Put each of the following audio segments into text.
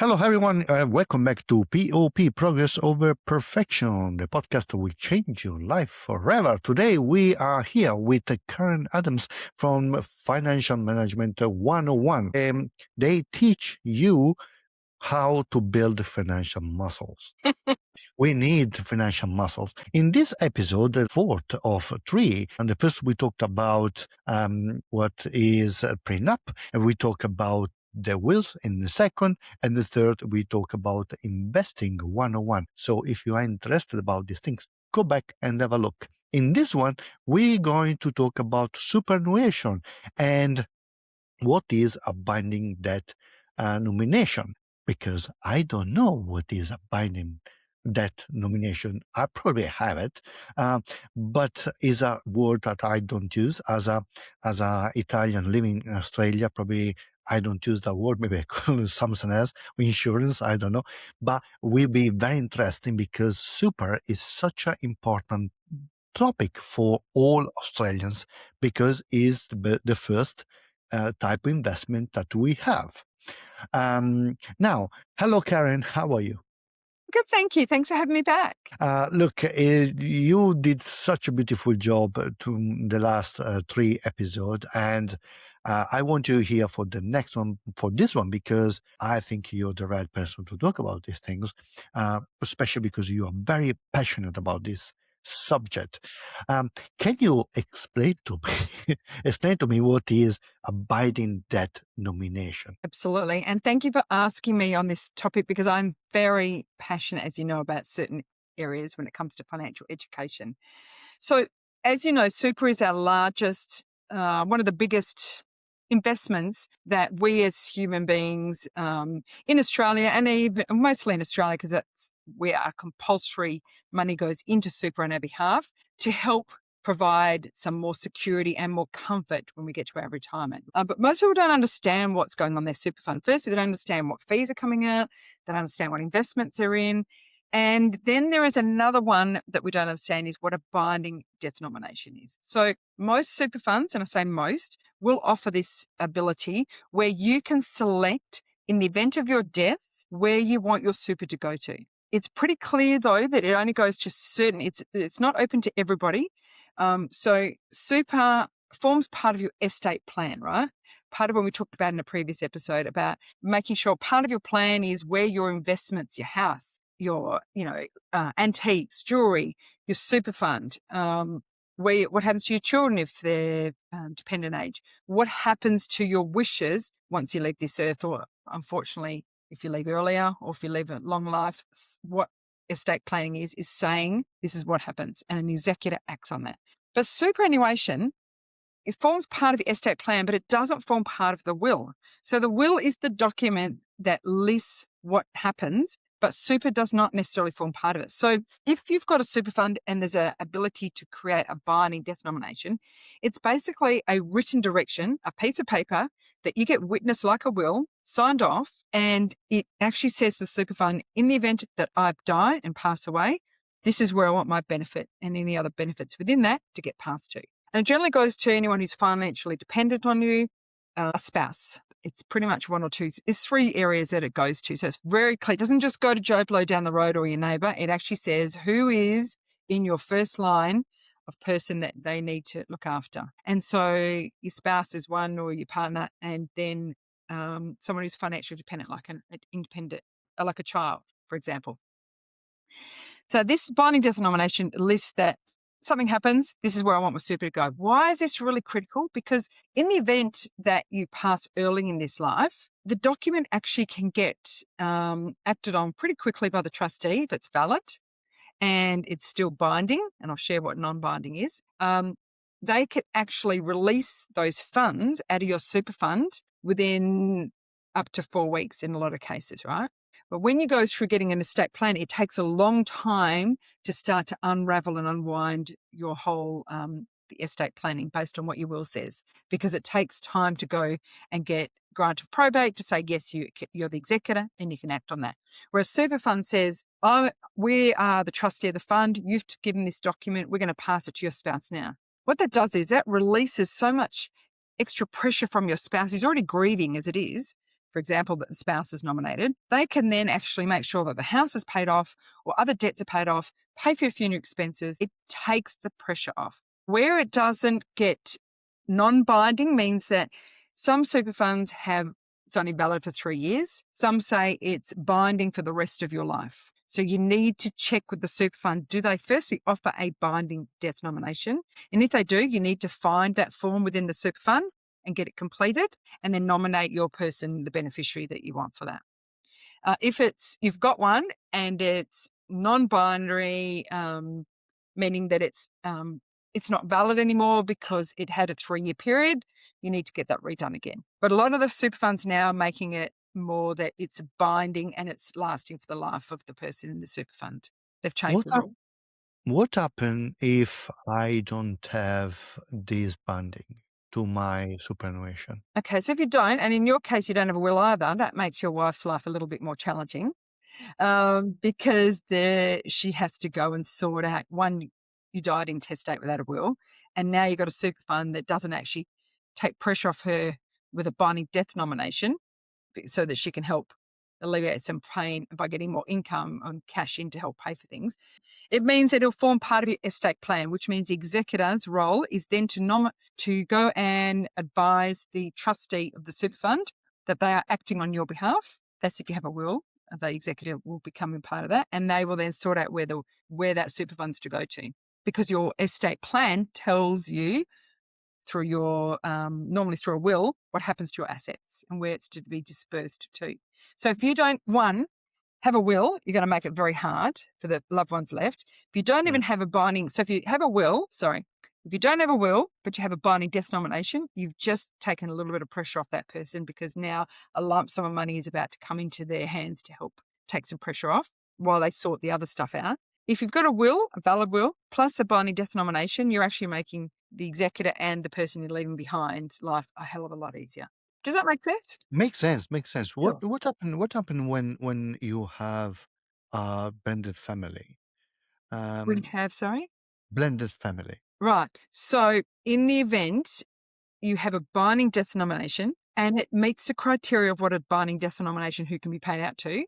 Hello, everyone. Welcome back to POP, Progress Over Perfection, the podcast that will change your life forever. Today, we are here with Karen Adams from Financial Management 101. They teach you how to build financial muscles. We need financial muscles. In this episode, the fourth of three, and the first we talked about what is a prenup, and we talk about the wills in the second, and the third we talk about investing 101. So if you are interested about these things, go back and have a look. In this one, we're going to talk about superannuation and what is a binding debt nomination, because I don't know what is a binding debt nomination. I probably have it, but is a word that I don't use as a Italian living in Australia. Probably I don't use that word. Maybe I call it something else, insurance. I don't know, but will be very interesting because super is such an important topic for all Australians because it's the first type of investment that we have. Now, hello, Karen. How are you? Good, thank you. Thanks for having me back. Look, you did such a beautiful job to the last three episodes, and I want you here for the next one, for this one, because I think you're the right person to talk about these things, especially because you are very passionate about this subject. Can you explain to me what is a binding debt nomination? Absolutely. And thank you for asking me on this topic because I'm very passionate, as you know, about certain areas when it comes to financial education. So, as you know, super is our largest, one of the biggest investments that we as human beings in Australia, and even mostly in Australia, because that's where our compulsory money goes into super on our behalf to help provide some more security and more comfort when we get to our retirement. But most people don't understand what's going on their super fund. Firstly, they don't understand what fees are coming out. They don't understand what investments they're in. And then there is another one that we don't understand is what a binding debt nomination is. So most super funds, and I say most, will offer this ability where you can select in the event of your death where you want your super to go to. It's pretty clear though that it only goes to certain, it's not open to everybody. So super forms part of your estate plan, right? Part of what we talked about in a previous episode about making sure part of your plan is where your investments, your house, your, antiques, jewelry, your super fund, what happens to your children if they're dependent age, what happens to your wishes once you leave this earth, or unfortunately, if you leave earlier or if you live a long life, what estate planning is saying this is what happens, and an executor acts on that. But superannuation, it forms part of the estate plan, but it doesn't form part of the will. So the will is the document that lists what happens, but super does not necessarily form part of it. So if you've got a super fund and there's an ability to create a binding death nomination, it's basically a written direction, a piece of paper that you get witnessed like a will, signed off, and it actually says to the super fund, in the event that I die and pass away, this is where I want my benefit and any other benefits within that to get passed to. And it generally goes to anyone who's financially dependent on you, a spouse. It's pretty much one or two. There's three areas that it goes to. So it's very clear. It doesn't just go to Joe Blow down the road or your neighbour. It actually says who is in your first line of person that they need to look after. And so your spouse is one, or your partner, and then someone who's financially dependent, like an independent, like a child, for example. So this binding death nomination lists that something happens, this is where I want my super to go. Why is this really critical? Because in the event that you pass early in this life, the document actually can get acted on pretty quickly by the trustee if it's valid and it's still binding, and I'll share what non-binding is. They could actually release those funds out of your super fund within up to 4 weeks in a lot of cases, right? But when you go through getting an estate plan, it takes a long time to start to unravel and unwind your whole the estate planning based on what your will says, because it takes time to go and get grant of probate to say, yes, you're the executor and you can act on that. Whereas super fund says, we are the trustee of the fund. You've given this document. We're going to pass it to your spouse now. What that does is that releases so much extra pressure from your spouse. He's already grieving as it is. for example, that the spouse is nominated, they can then actually make sure that the house is paid off or other debts are paid off, pay for your funeral expenses. It takes the pressure off. Where it doesn't get non-binding means that some super funds it's only valid for 3 years. Some say it's binding for the rest of your life. So you need to check with the super fund, do they firstly offer a binding death nomination? And if they do, you need to find that form within the super fund and get it completed and then nominate your person, the beneficiary that you want for that. If you've got one and it's non-binary, meaning that it's not valid anymore because it had a 3-year period, you need to get that redone again. But a lot of the super funds now are making it more that it's binding and it's lasting for the life of the person in the super fund. They've changed the rule. What happens if I don't have this binding to my superannuation? Okay, so if you don't, and in your case you don't have a will either, that makes your wife's life a little bit more challenging because she has to go and sort out, one, you died intestate without a will, and now you've got a super fund that doesn't actually take pressure off her with a binding death nomination so that she can help alleviate some pain by getting more income and cash in to help pay for things. It means that it'll form part of your estate plan, which means the executor's role is then to go and advise the trustee of the super fund that they are acting on your behalf. That's if you have a will. The executor will become a part of that, and they will then sort out where that super fund's to go to, because your estate plan tells you through your normally through a will what happens to your assets and where it's to be dispersed to. So if you don't have a will, you're going to make it very hard for the loved ones left. If you don't even have a binding, so if you have a will, if you don't have a will, but you have a binding death nomination, you've just taken a little bit of pressure off that person, because now a lump sum of money is about to come into their hands to help take some pressure off while they sort the other stuff out. If you've got a will, a valid will, plus a binding death nomination, you're actually making the executor and the person you're leaving behind life a hell of a lot easier. Does that make sense? Makes sense. Sure. What happened when you have a blended family? We have, sorry? Blended family. Right. So in the event you have a binding death nomination and it meets the criteria of what a binding death nomination who can be paid out to,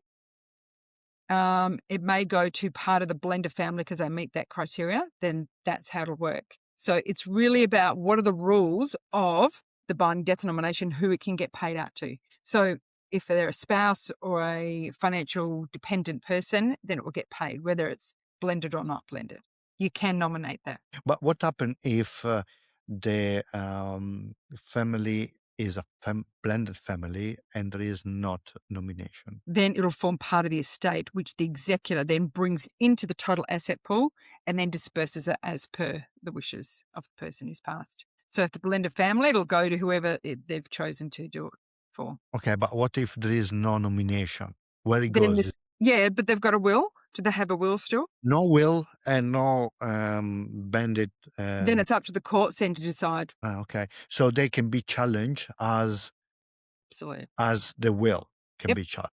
it may go to part of the blended family because they meet that criteria, then that's how it'll work. So it's really about what are the rules of the binding death nomination, who it can get paid out to. So if they're a spouse or a financial dependent person, then it will get paid, whether it's blended or not blended. You can nominate that. But what happens if the family is a blended family and there is not nomination? Then it'll form part of the estate, which the executor then brings into the total asset pool and then disperses it as per the wishes of the person who's passed. So if the blended family, it'll go to whoever they've chosen to do it for. Okay, but what if there is no nomination? Where it Then goes? yeah, but they've got a will. Do they have a will still? No will and no bandit. Then it's up to the courts then to decide. Okay, so they can be challenged as Absolutely. as the will can Yep. be challenged.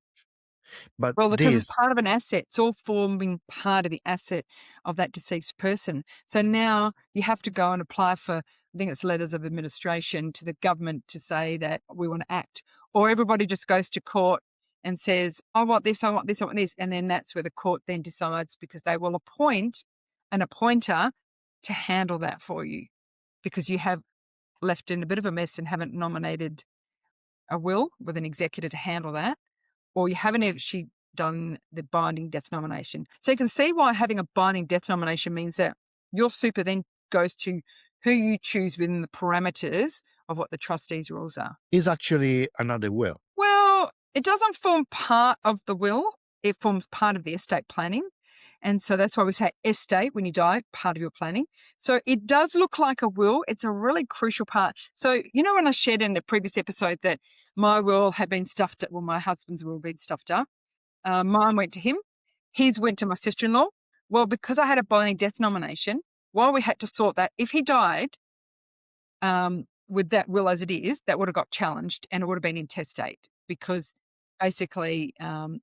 But Well, because it's this, part of an asset. It's all forming part of the asset of that deceased person. So now you have to go and apply for, I think it's letters of administration to the government to say that we want to act. Or everybody just goes to court and says, I want this, I want this, I want this. And then that's where the court then decides, because they will appoint an appointer to handle that for you, because you have left in a bit of a mess and haven't nominated a will with an executor to handle that, or you haven't actually done the binding death nomination. So you can see why having a binding death nomination means that your super then goes to who you choose within the parameters of what the trustees' rules are. is actually another will. Well, it doesn't form part of the will. It forms part of the estate planning. And so that's why we say estate when you die, part of your planning. So it does look like a will. It's a really crucial part. So, you know, when I shared in a previous episode that my will had been stuffed up, well, my husband's will had been stuffed up. Mine went to him. His went to my sister-in-law. Well, because I had a binding death nomination, while we had to sort that, if he died with that will as it is, that would have got challenged and it would have been intestate, because basically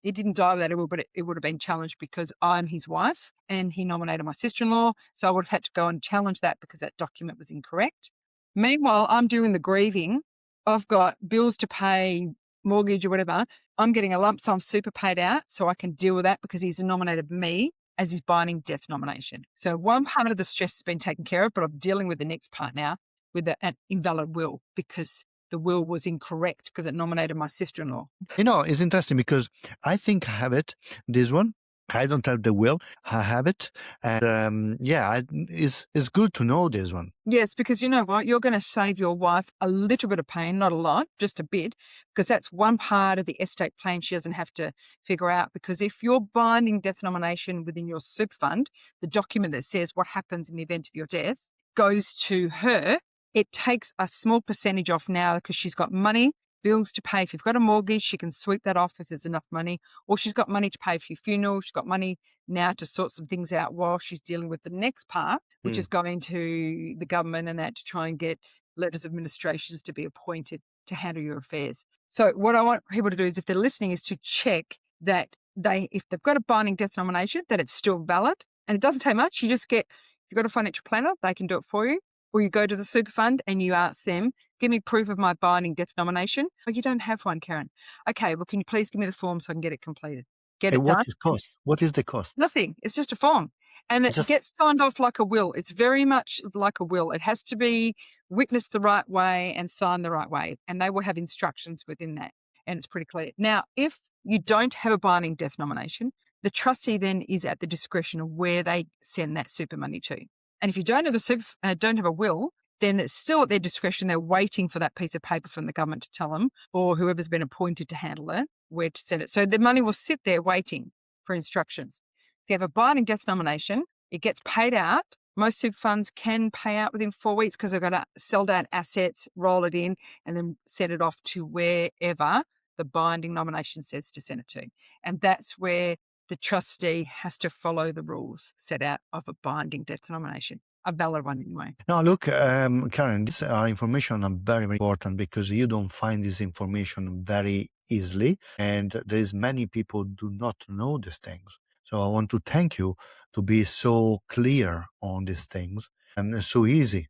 it didn't die without a will, but it would have been challenged because I'm his wife and he nominated my sister-in-law. So I would have had to go and challenge that because that document was incorrect. Meanwhile, I'm doing the grieving. I've got bills to pay, mortgage or whatever, I'm getting a lump sum super paid out so I can deal with that because he's nominated me as his binding death nomination. So one part of the stress has been taken care of, but I'm dealing with the next part now with an invalid will because the will was incorrect because it nominated my sister-in-law. It's interesting because I think I have it, this one. I don't have the will. I have it. And it's good to know this one. Yes, because you know what? You're going to save your wife a little bit of pain, not a lot, just a bit, because that's one part of the estate plan she doesn't have to figure out. Because if you're binding death nomination within your super fund, the document that says what happens in the event of your death goes to her. It takes a small percentage off now because she's got money, bills to pay. If you've got a mortgage, she can sweep that off if there's enough money, or she's got money to pay for your funeral. She's got money now to sort some things out while she's dealing with the next part, which is going to the government and that to try and get letters of administrations to be appointed to handle your affairs. So what I want people to do is, if they're listening, is to check that if they've got a binding death nomination, that it's still valid. And it doesn't take much. You just if you've got a financial planner, they can do it for you. Or you go to the super fund and you ask them, give me proof of my binding death nomination. Oh, you don't have one, Karen. Okay, well, can you please give me the form so I can get it completed? Get it what done. is cost? What is the cost? Nothing. It's just a form. And it gets signed off like a will. It's very much like a will. It has to be witnessed the right way and signed the right way. And they will have instructions within that. And it's pretty clear. Now, if you don't have a binding death nomination, the trustee then is at the discretion of where they send that super money to. And if you don't have a will, then it's still at their discretion. They're waiting for that piece of paper from the government to tell them, or whoever's been appointed to handle it, where to send it. So the money will sit there waiting for instructions. If you have a binding death nomination, it gets paid out. Most super funds can pay out within 4 weeks because they've got to sell down assets, roll it in, and then send it off to wherever the binding nomination says to send it to. And that's where the trustee has to follow the rules set out of a binding death nomination, a valid one anyway. Now, look, Karen, this information are very, very important because you don't find this information very easily, and there's many people do not know these things. So I want to thank you to be so clear on these things and so easy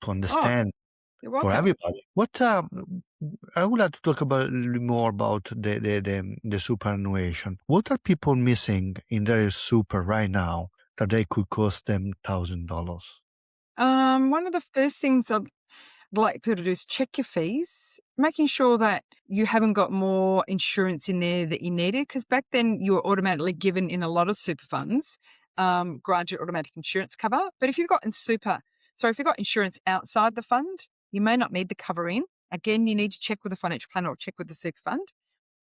to understand for everybody. I would like to talk about a little more about the superannuation. What are people missing in their super right now that they could cost them $1,000? One of the first things I'd like people to do is check your fees, making sure that you haven't got more insurance in there that you needed, because back then you were automatically given in a lot of super funds, granted automatic insurance cover. But if you've got insurance outside the fund, you may not need the cover in. Again, you need to check with a financial planner or check with the super fund.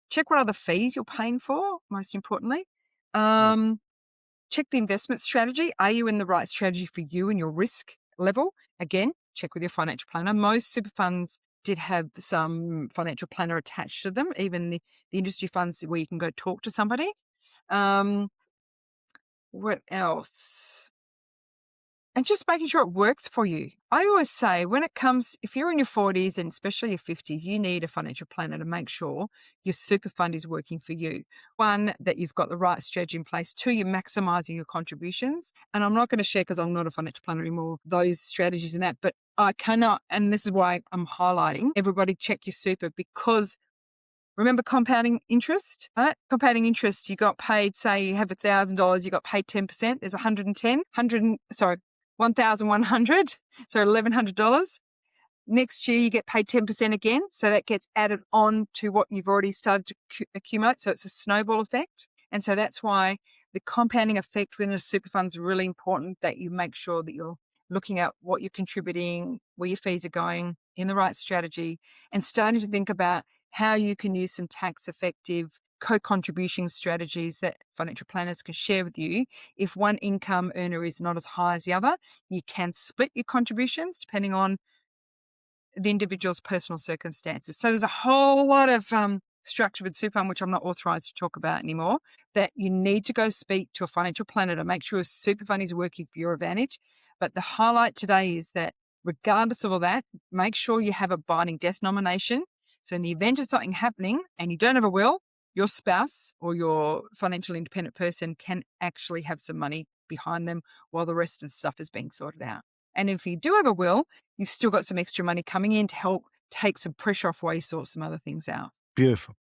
Check what other fees you're paying for, most importantly. Check the investment strategy. Are you in the right strategy for you and your risk level? Again, check with your financial planner. Most super funds did have some financial planner attached to them, even the industry funds where you can go talk to somebody. What else? And just making sure it works for you. I always say if you're in your 40s and especially your 50s, you need a financial planner to make sure your super fund is working for you. One, that you've got the right strategy in place. Two, you're maximizing your contributions. And I'm not going to share, because I'm not a financial planner anymore, those strategies and that, but I cannot, and this is why I'm highlighting, everybody check your super, because remember compounding interest, right? Compounding interest, you got paid, say you have $1,000, you got paid 10%, there's 1,100, so $1,100. Next year, you get paid 10% again. So that gets added on to what you've already started to accumulate. So it's a snowball effect. And so that's why the compounding effect within a super fund is really important, that you make sure that you're looking at what you're contributing, where your fees are going, in the right strategy, and starting to think about how you can use some tax effective co-contribution strategies that financial planners can share with you. If one income earner is not as high as the other, you can split your contributions depending on the individual's personal circumstances. So there's a whole lot of structure with super fund, which I'm not authorised to talk about anymore, that you need to go speak to a financial planner to make sure a super fund is working for your advantage. But the highlight today is that regardless of all that, make sure you have a binding death nomination. So in the event of something happening and you don't have a will, your spouse or your financial independent person can actually have some money behind them while the rest of the stuff is being sorted out. And if you do have a will, you've still got some extra money coming in to help take some pressure off while you sort some other things out. Beautiful.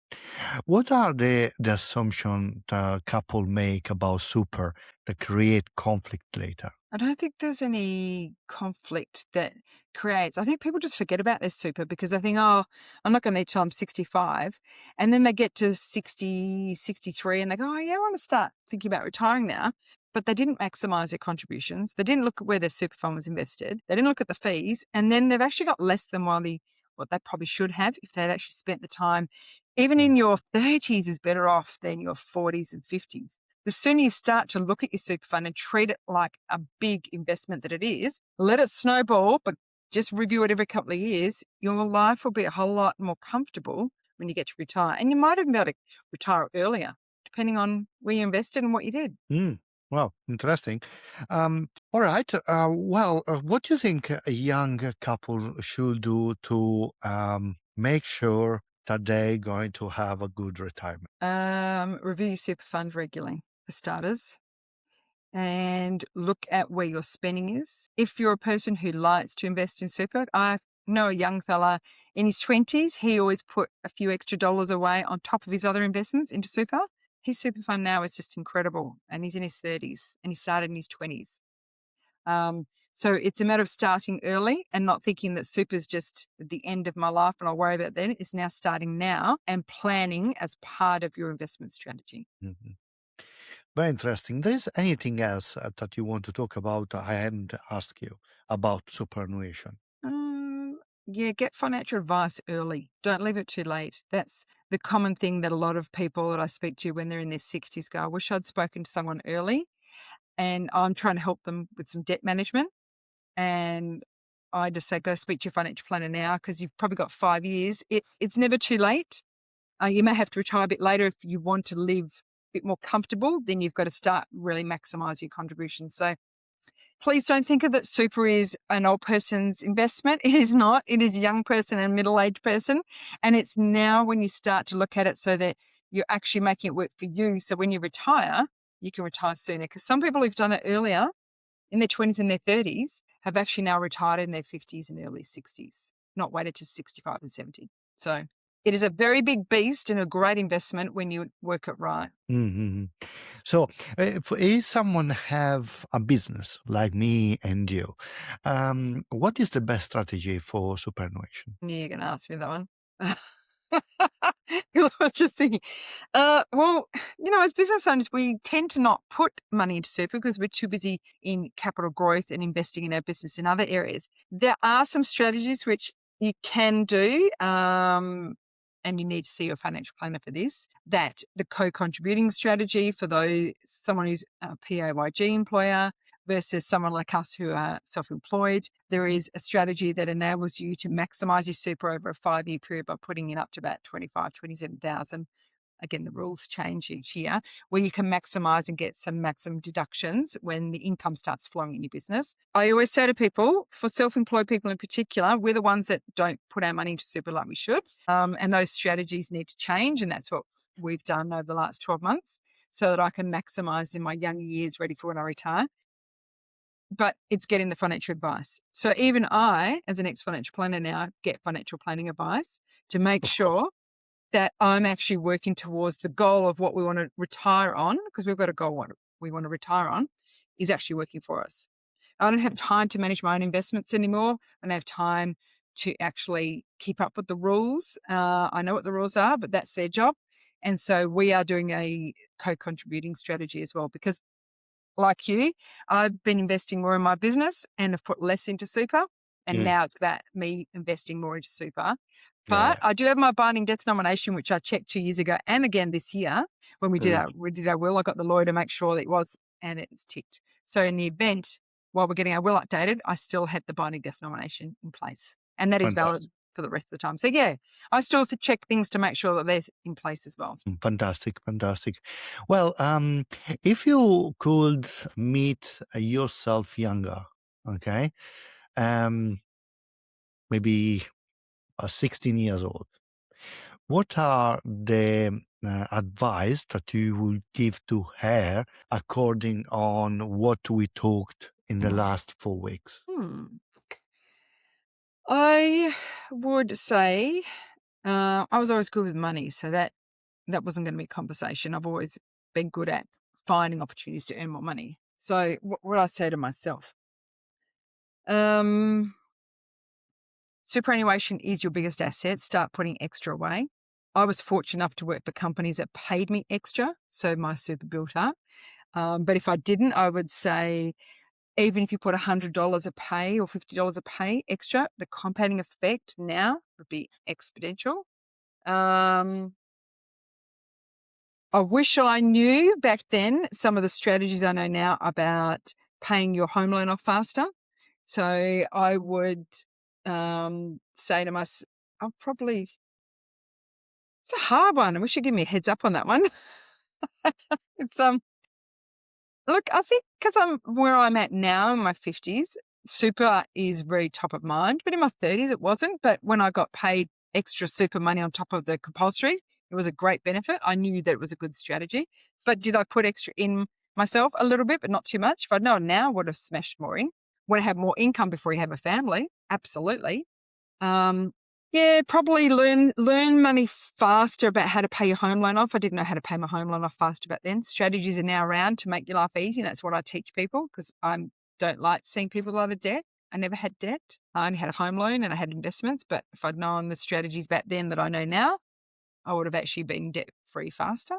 What are the assumptions the couple make about super that create conflict later? I don't think there's any conflict that creates. I think people just forget about their super because they think, oh, I'm not going to need till I'm 65. And then they get to 60, 63 and they go, oh, yeah, I want to start thinking about retiring now. But they didn't maximize their contributions. They didn't look at where their super fund was invested. They didn't look at the fees. And then they've actually got less than what they probably should have if they'd actually spent the time. Even in your 30s is better off than your 40s and 50s. The sooner you start to look at your super fund and treat it like a big investment that it is, let it snowball, but just review it every couple of years, your life will be a whole lot more comfortable when you get to retire. And you might even be able to retire earlier, depending on where you invested and what you did. Well, interesting. All right. What do you think a young couple should do to make sure that they're going to have a good retirement? Review your super fund regularly, for starters, and look at where your spending is. If you're a person who likes to invest in super, I know a young fella in his 20s, he always put a few extra dollars away on top of his other investments into super. His super fund now is just incredible, and he's in his 30s and he started in his 20s. So it's a matter of starting early and not thinking that super is just the end of my life and I'll worry about then. It's now starting now and planning as part of your investment strategy. Mhm. Very interesting. There is anything else that you want to talk about? I hadn't asked you about superannuation. Yeah, get financial advice early. Don't leave it too late. That's the common thing that a lot of people that I speak to when they're in their 60s go, I wish I'd spoken to someone early. And I'm trying to help them with some debt management. And I just say, go speak to your financial planner now because you've probably got 5 years. It's never too late. You may have to retire a bit later if you want to live a bit more comfortable. Then you've got to start really maximise your contributions. So please don't think of that super is an old person's investment. It is not. It is a young person and middle-aged person. And it's now when you start to look at it so that you're actually making it work for you. So when you retire, you can retire sooner. Because some people who've done it earlier in their 20s and their 30s have actually now retired in their 50s and early 60s, not waited to 65 and 70. So it is a very big beast and a great investment when you work it right. Mm-hmm. So, if someone have a business like me and you, what is the best strategy for superannuation? You're going to ask me that one. 'Cause I was just thinking, well, as business owners, we tend to not put money into super because we're too busy in capital growth and investing in our business in other areas. There are some strategies which you can do, and you need to see your financial planner for this, that the co-contributing strategy for someone who's a PAYG employer versus someone like us who are self-employed. There is a strategy that enables you to maximize your super over a 5-year period by putting in up to about 25, 27,000. Again, the rules change each year, where you can maximize and get some maximum deductions when the income starts flowing in your business. I always say to people, for self-employed people in particular, we're the ones that don't put our money into super like we should. And those strategies need to change. And that's what we've done over the last 12 months so that I can maximize in my younger years ready for when I retire. But it's getting the financial advice. So even I, as an ex-financial planner now, get financial planning advice to make Of course. sure that I'm actually working towards the goal of what we want to retire on, because we've got a goal what we want to retire on, is actually working for us. I don't have time to manage my own investments anymore. I don't have time to actually keep up with the rules. I know what the rules are, but that's their job. And so we are doing a co-contributing strategy as well, because like you, I've been investing more in my business and have put less into super. And Mm. now it's about me investing more into super. Yeah. But I do have my binding death nomination, which I checked 2 years ago and again this year when we did Good. our will. I got the lawyer to make sure that it was, and it's ticked. So in the event, while we're getting our will updated, I still had the binding death nomination in place. And that is valid Fantastic. for the rest of the time. So yeah, I still have to check things to make sure that they're in place as well. Fantastic. Fantastic. Well, if you could meet yourself younger, okay, um, maybe 16 years old, what are the advice that you would give to her according on what we talked in the last 4 weeks? Hmm. I would say I was always good with money, so that wasn't going to be a conversation. I've always been good at finding opportunities to earn more money. So what I say to myself, superannuation is your biggest asset. Start putting extra away. I was fortunate enough to work for companies that paid me extra, so my super built up. But if I didn't, I would say even if you put $100 a pay or $50 a pay extra, the compounding effect now would be exponential. I wish I knew back then some of the strategies I know now about paying your home loan off faster. So I would say to myself, I'll probably, it's a hard one. I wish you'd give me a heads up on that one. It's look, I think because I'm where I'm at now in my 50s, super is very top of mind. But in my 30s, it wasn't. But when I got paid extra super money on top of the compulsory, it was a great benefit. I knew that it was a good strategy. But did I put extra in myself? A little bit, but not too much. If I'd known now, I would have smashed more in. Want to have more income before you have a family? Absolutely. Yeah, probably learn money faster about how to pay your home loan off. I didn't know how to pay my home loan off faster back then. Strategies are now around to make your life easy. And that's what I teach people because I don't like seeing people out of debt. I never had debt. I only had a home loan and I had investments. But if I'd known the strategies back then that I know now, I would have actually been debt free faster.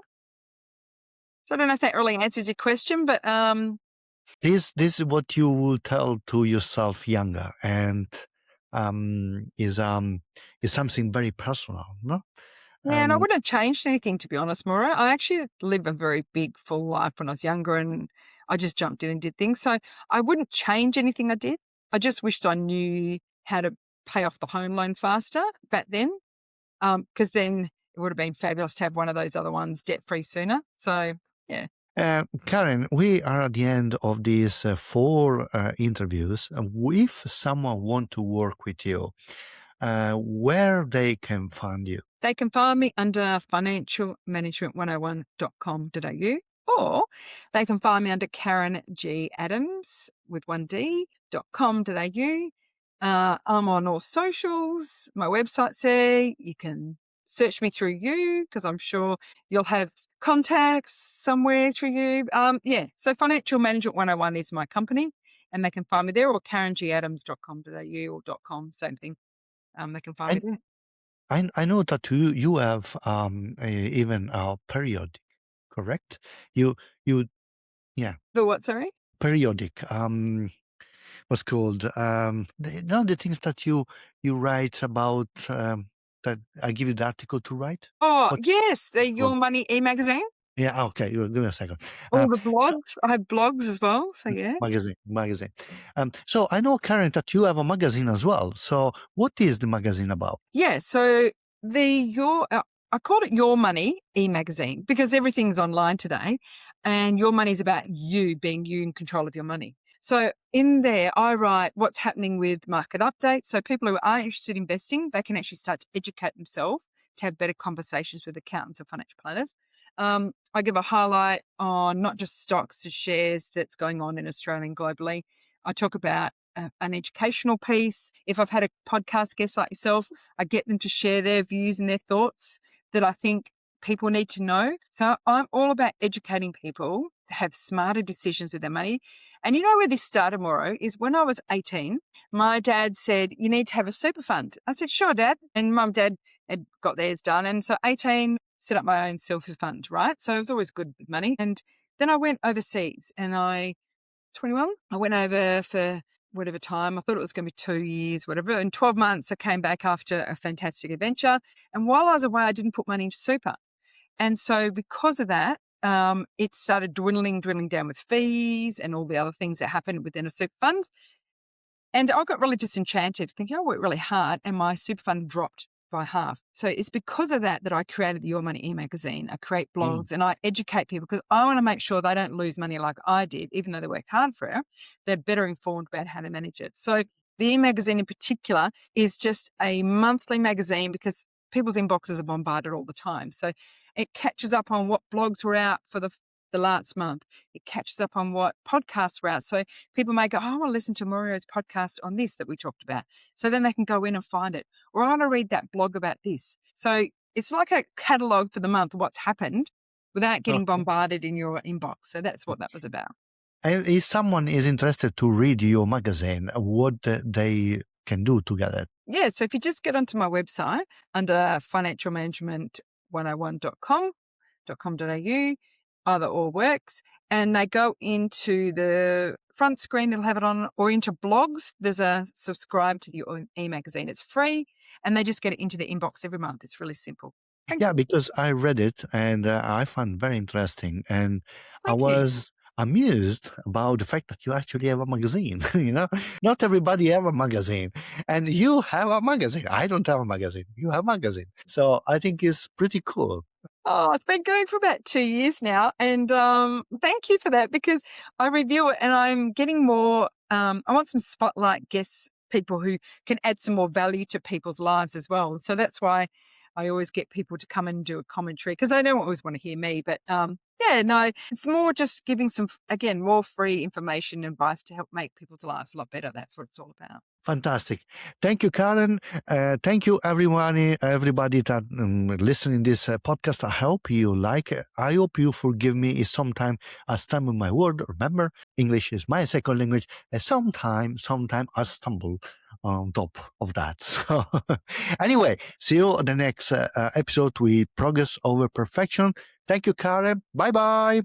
So I don't know if that really answers your question, but This is what you will tell to yourself younger, and is something very personal, no? yeah, and I wouldn't have changed anything, to be honest, Maura. I actually lived a very big, full life when I was younger and I just jumped in and did things. So I wouldn't change anything I did. I just wished I knew how to pay off the home loan faster back then, because then it would have been fabulous to have one of those other ones debt-free sooner. So, yeah. Karen, we are at the end of these 4 interviews. If someone want to work with you, where they can find you? They can find me under financialmanagement101.com.au or they can find me under Karen G. Adams with 1D.com.au. I'm on all socials. My website's there. You can search me through you because I'm sure you'll have contacts somewhere through you. Yeah, so Financial Management 101 is my company and they can find me there or karengadams.com.au or .com, same thing. They can find me there. I know that you have even a periodic, correct? You yeah, The what, sorry? periodic. What's called the things that you write about, that I give you the article to write. Oh, What's yes, the it called? Your Money e-magazine. Yeah. Okay. Give me a second. All the So blogs. I have blogs as well, so yeah. magazine. So I know, Karen, that you have a magazine as well. So what is the magazine about? Yeah, so I called it Your Money e-magazine because everything's online today and Your Money is about you being you in control of your money. So in there, I write what's happening with market updates. So people who are interested in investing, they can actually start to educate themselves to have better conversations with accountants and financial planners. I give a highlight on not just stocks and shares that's going on in Australia and globally. I talk about an educational piece. If I've had a podcast guest like yourself, I get them to share their views and their thoughts that I think people need to know. So I'm all about educating people to have smarter decisions with their money. And you know where this started, Mauro, is when I was 18, my dad said, you need to have a super fund. I said, sure, Dad. And Mum and Dad had got theirs done. And so 18, set up my own super fund, right? So it was always good with money. And then I went overseas and 21, I went over for whatever time. I thought it was going to be 2 years, whatever. In 12 months, I came back after a fantastic adventure. And while I was away, I didn't put money into super. And so because of that, it started dwindling down with fees and all the other things that happened within a super fund. And I got really disenchanted, thinking I worked really hard and my super fund dropped by half. So it's because of that that I created the Your Money e-magazine. I create blogs and I educate people because I want to make sure they don't lose money like I did, even though they work hard for it. They're better informed about how to manage it. So the e-magazine in particular is just a monthly magazine because people's inboxes are bombarded all the time. So it catches up on what blogs were out for the the last month. It catches up on what podcasts were out. So people may go, oh, I want to listen to Mauro's podcast on this that we talked about. So then they can go in and find it. Or I want to read that blog about this. So it's like a catalogue for the month of what's happened without getting bombarded in your inbox. So that's what that was about. And if someone is interested to read your magazine, what they can do to get it? Yeah, so if you just get onto my website under financialmanagement101.com.au, either or works, and they go into the front screen, it'll have it on, or into blogs. There's a subscribe to your e-magazine. It's free, and they just get it into the inbox every month. It's really simple. Thank you. Because I read it and I found it very interesting, and I Thank you. was amused about the fact that you actually have a magazine. Not everybody have a magazine, and you have a magazine. I don't have a magazine. You have a magazine, so I think it's pretty cool. Oh, it's been going for about 2 years now. And thank you for that, because I review it and I'm getting more, I want some spotlight guests, people who can add some more value to people's lives as well. So that's why I always get people to come and do a commentary, because they don't always want to hear me. But it's more just giving some, again, more free information and advice to help make people's lives a lot better. That's what it's all about. Fantastic. Thank you, Karen. Thank you, everybody that listening this podcast. I hope you like it. I hope you forgive me if sometimes I stumble my word. Remember, English is my second language. And sometimes I stumble on top of that. So anyway, see you in the next episode with Progress Over Perfection. Thank you, Karen. Bye-bye.